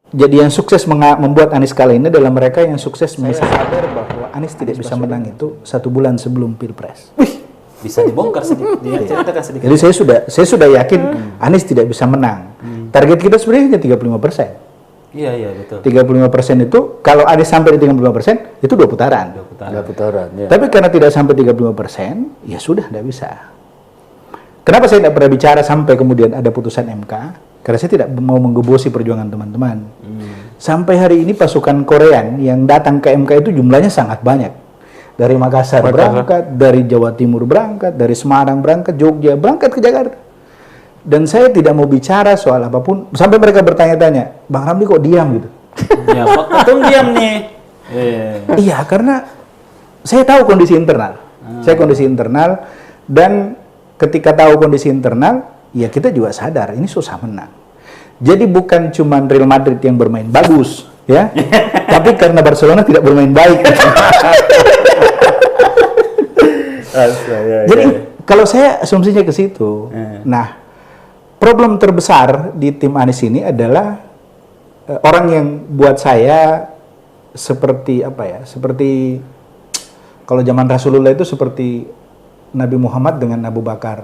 Jadi yang sukses membuat Anies kalah ini adalah mereka yang sukses sadar bahwa Anies tidak bisa menang itu 1 bulan sebelum Pilpres. Wih, bisa dibongkar sedikit, ceritakan sedikit. Jadi saya sudah yakin Anies tidak bisa menang. Target kita sebenarnya hanya 35%. Iya betul. 35% itu kalau Anies sampai di 35% itu 2 putaran. 2 putaran. Ya. Tapi karena tidak sampai 35%, ya sudah tidak bisa. Kenapa saya tidak pernah bicara sampai kemudian ada putusan MK? Karena saya tidak mau menggebosi perjuangan teman-teman. Sampai hari ini pasukan Korean yang datang ke MK itu jumlahnya sangat banyak. Dari Makassar berangkat, dari Jawa Timur berangkat, dari Semarang berangkat, Jogja berangkat ke Jakarta. Dan saya tidak mau bicara soal apapun. Sampai mereka bertanya-tanya, Bang Ramli kok diam gitu? Ya, Pak Ketum diam nih. Iya, karena saya tahu kondisi internal. Saya kondisi internal, dan ketika tahu kondisi internal, ya kita juga sadar ini susah menang. Jadi bukan cuma Real Madrid yang bermain bagus, ya, tapi karena Barcelona tidak bermain baik. Jadi kalau saya asumsinya ke situ. Nah, problem terbesar di tim Anies ini adalah orang yang buat saya seperti apa ya? Seperti kalau zaman Rasulullah itu seperti Nabi Muhammad dengan Abu Bakar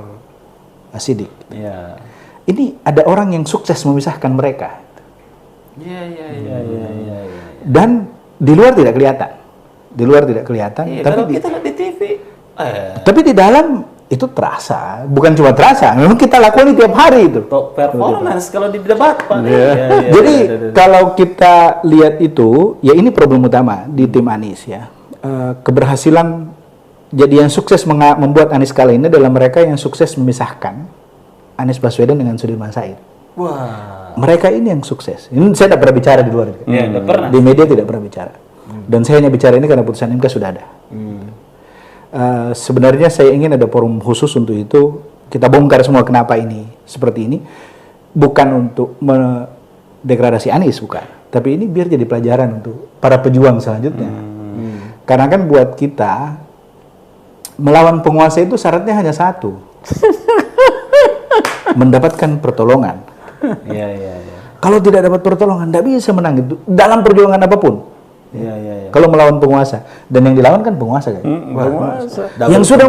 As-Siddiq. Iya. Ini ada orang yang sukses memisahkan mereka. Iya. Dan di luar tidak kelihatan. Di luar tidak kelihatan. Iya, tapi kalau kita lihat di TV. Tapi di dalam itu terasa. Bukan cuma terasa. Memang kita lakukan itu tiap hari itu. Performance kalau di debat, Pak. Jadi kalau kita lihat itu, ya ini problem utama di tim Anies ya. Keberhasilan, jadi yang sukses membuat Anies kalah ini adalah mereka yang sukses memisahkan Anies Baswedan dengan Sudirman Said. Wah. Mereka ini yang sukses. Ini saya tidak pernah bicara di luar. Tidak pernah. Di media tidak pernah bicara. Dan saya hanya bicara ini karena putusan MK sudah ada. Sebenarnya saya ingin ada forum khusus untuk itu. Kita bongkar semua kenapa ini seperti ini. Bukan untuk mendegradasi Anies, bukan. Tapi ini biar jadi pelajaran untuk para pejuang selanjutnya. Karena kan buat kita melawan penguasa itu syaratnya hanya satu. Mendapatkan pertolongan. Iya. Kalau tidak dapat pertolongan, tidak bisa menang itu dalam perjuangan apapun. Iya. Kalau melawan penguasa, dan yang dilawan kan penguasa kan. Penguasa. Yang sudah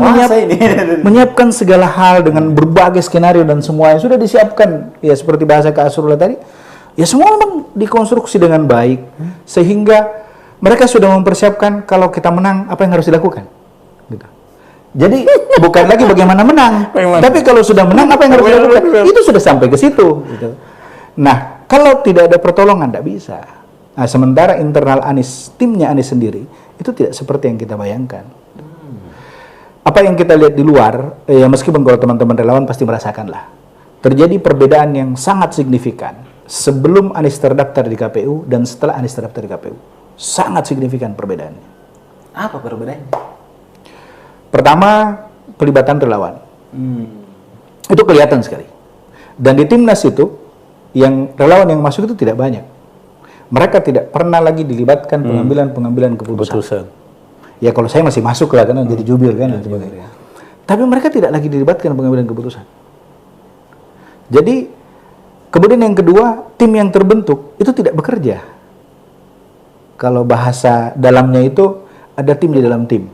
menyiapkan segala hal dengan berbagai skenario dan semua yang sudah disiapkan, ya seperti bahasa Kak Asrullah tadi, ya semua memang dikonstruksi dengan baik, sehingga mereka sudah mempersiapkan kalau kita menang apa yang harus dilakukan. Gitu. Jadi bukan lagi bagaimana menang, tapi kalau sudah menang apa yang harus dilakukan, itu sudah sampai ke situ. Gitu. Nah, kalau tidak ada pertolongan, tidak bisa. Nah, sementara internal Anies, timnya Anies sendiri, itu tidak seperti yang kita bayangkan. Apa yang kita lihat di luar, ya meskipun kalau teman-teman relawan pasti merasakan lah, terjadi perbedaan yang sangat signifikan sebelum Anies terdaftar di KPU dan setelah Anies terdaftar di KPU. Sangat signifikan perbedaannya. Apa perbedaannya? Pertama, pelibatan relawan. Itu kelihatan sekali. Dan di Timnas itu, yang relawan yang masuk itu tidak banyak. Mereka tidak pernah lagi dilibatkan pengambilan keputusan. Ya kalau saya masih masuk lah, karena jadi jubir kan. Tapi mereka tidak lagi dilibatkan pengambilan keputusan. Jadi, kemudian yang kedua, tim yang terbentuk itu tidak bekerja. Kalau bahasa dalamnya itu, ada tim di dalam tim.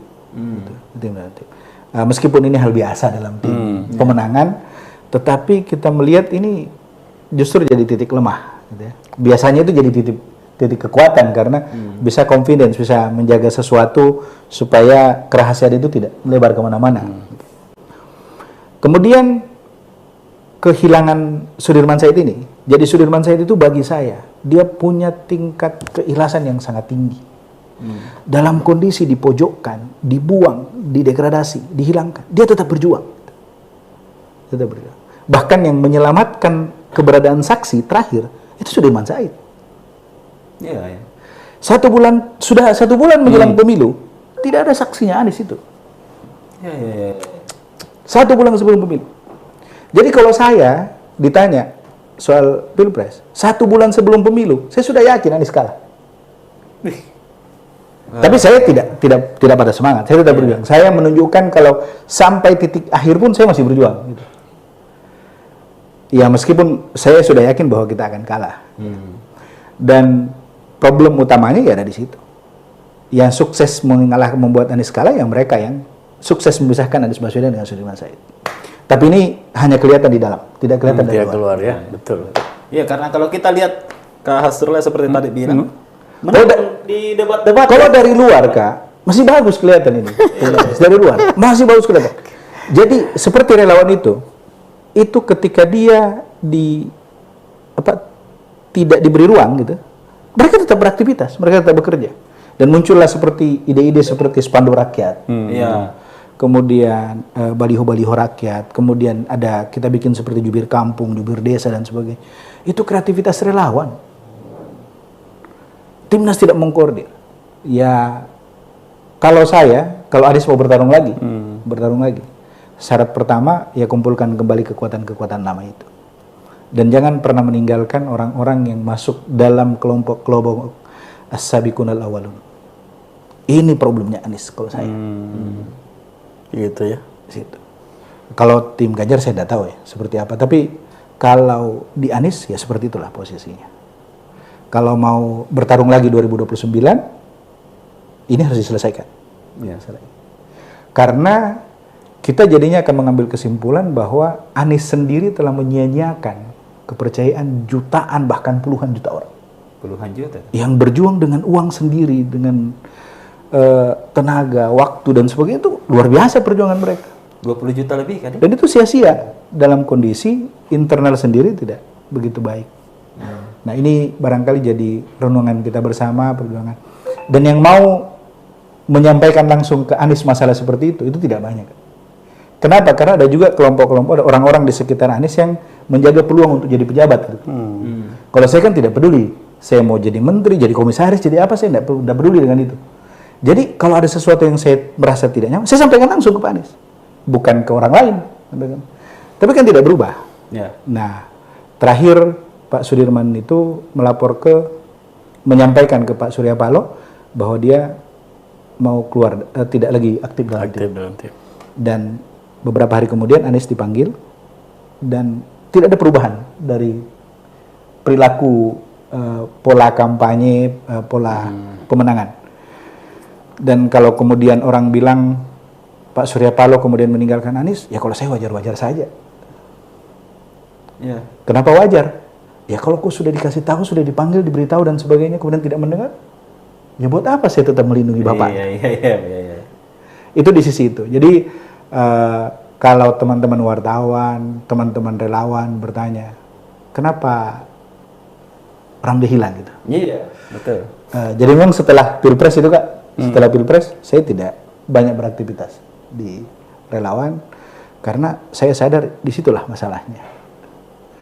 Meskipun ini hal biasa dalam tim pemenangan, tetapi kita melihat ini justru jadi titik lemah. Gitu ya. Biasanya itu jadi titik kekuatan karena bisa confidence, bisa menjaga sesuatu supaya kerahasiaan itu tidak melebar kemana-mana. Kemudian kehilangan Sudirman Said ini. Jadi Sudirman Said itu bagi saya, dia punya tingkat keikhlasan yang sangat tinggi. Dalam kondisi dipojokkan, dibuang, didegradasi, dihilangkan, dia tetap berjuang. Bahkan yang menyelamatkan keberadaan saksi terakhir itu Sudirman Said. Iya. 1 bulan menjelang pemilu, tidak ada saksinya Anies itu. Iya. 1 bulan sebelum pemilu. Jadi kalau saya ditanya soal Pilpres, 1 bulan sebelum pemilu, saya sudah yakin Anies kalah. Tapi saya tidak pada semangat, saya tetap berjuang. Saya menunjukkan kalau sampai titik akhir pun saya masih berjuang. Gitu. Ya meskipun saya sudah yakin bahwa kita akan kalah. Dan problem utamanya ya ada di situ. Yang sukses membuat Anies kalah yang mereka yang sukses memisahkan Anies Baswedan dengan Sudirman Said. Tapi ini hanya kelihatan di dalam, tidak kelihatan dari Tidak luar. keluar ya, betul. Iya, karena kalau kita lihat Kak Hasrullah seperti tadi bilang, Kalau di debat-debat kalau dari luar Kak, masih bagus kelihatan ini. Dari luar, masih bagus kelihatan. Jadi seperti relawan itu ketika dia tidak diberi ruang gitu, mereka tetap beraktivitas, mereka tetap bekerja. Dan muncullah seperti ide-ide seperti spanduk rakyat. Iya. Kemudian baliho-baliho rakyat, kemudian ada kita bikin seperti jubir kampung, jubir desa dan sebagainya. Itu kreativitas relawan. Timnas tidak mengkoordinir. Ya, kalau Anies mau bertarung lagi, syarat pertama ya kumpulkan kembali kekuatan-kekuatan lama itu. Dan jangan pernah meninggalkan orang-orang yang masuk dalam kelompok as-sabiqunal awwalun. Ini problemnya Anies kalau saya. Gitu ya. Situ. Kalau tim Ganjar saya tidak tahu ya seperti apa, tapi kalau di Anies ya seperti itulah posisinya. Kalau mau bertarung lagi 2029, ini harus diselesaikan. Ya, karena kita jadinya akan mengambil kesimpulan bahwa Anies sendiri telah menyia-nyiakan kepercayaan jutaan bahkan puluhan juta orang. Puluhan juta. Yang berjuang dengan uang sendiri, dengan tenaga, waktu dan sebagainya, itu luar biasa perjuangan mereka. 20 juta lebih kan? Dan itu sia-sia dalam kondisi internal sendiri tidak begitu baik. Nah ini barangkali jadi renungan kita bersama perjuangan. Dan yang mau menyampaikan langsung ke Anies masalah seperti itu tidak banyak. Kenapa? Karena ada juga kelompok-kelompok, ada orang-orang di sekitar Anies yang menjaga peluang untuk jadi pejabat. Gitu. Kalau saya kan tidak peduli. Saya mau jadi menteri, jadi komisaris, jadi apa, saya tidak peduli dengan itu. Jadi kalau ada sesuatu yang saya merasa tidak nyaman, saya sampaikan langsung ke Pak Anies. Bukan ke orang lain. Tapi kan tidak berubah. Ya. Nah, terakhir Pak Sudirman itu menyampaikan ke Pak Surya Paloh bahwa dia mau keluar, tidak lagi aktif dalam tim. Dan beberapa hari kemudian Anies dipanggil dan tidak ada perubahan dari perilaku, pola kampanye, pola pemenangan. Dan kalau kemudian orang bilang Pak Surya Paloh kemudian meninggalkan Anies, ya kalau saya wajar-wajar saja. Ya. Kenapa wajar? Ya kalau aku sudah dikasih tahu, sudah dipanggil, diberitahu dan sebagainya, kemudian tidak mendengar, ya buat apa saya tetap melindungi Bapak? Iya. Itu di sisi itu. Jadi kalau teman-teman wartawan, teman-teman relawan bertanya, kenapa Ramli hilang gitu? Iya, betul. Jadi memang setelah Pilpres itu Kak, setelah Pilpres saya tidak banyak beraktivitas di relawan karena saya sadar disitulah masalahnya.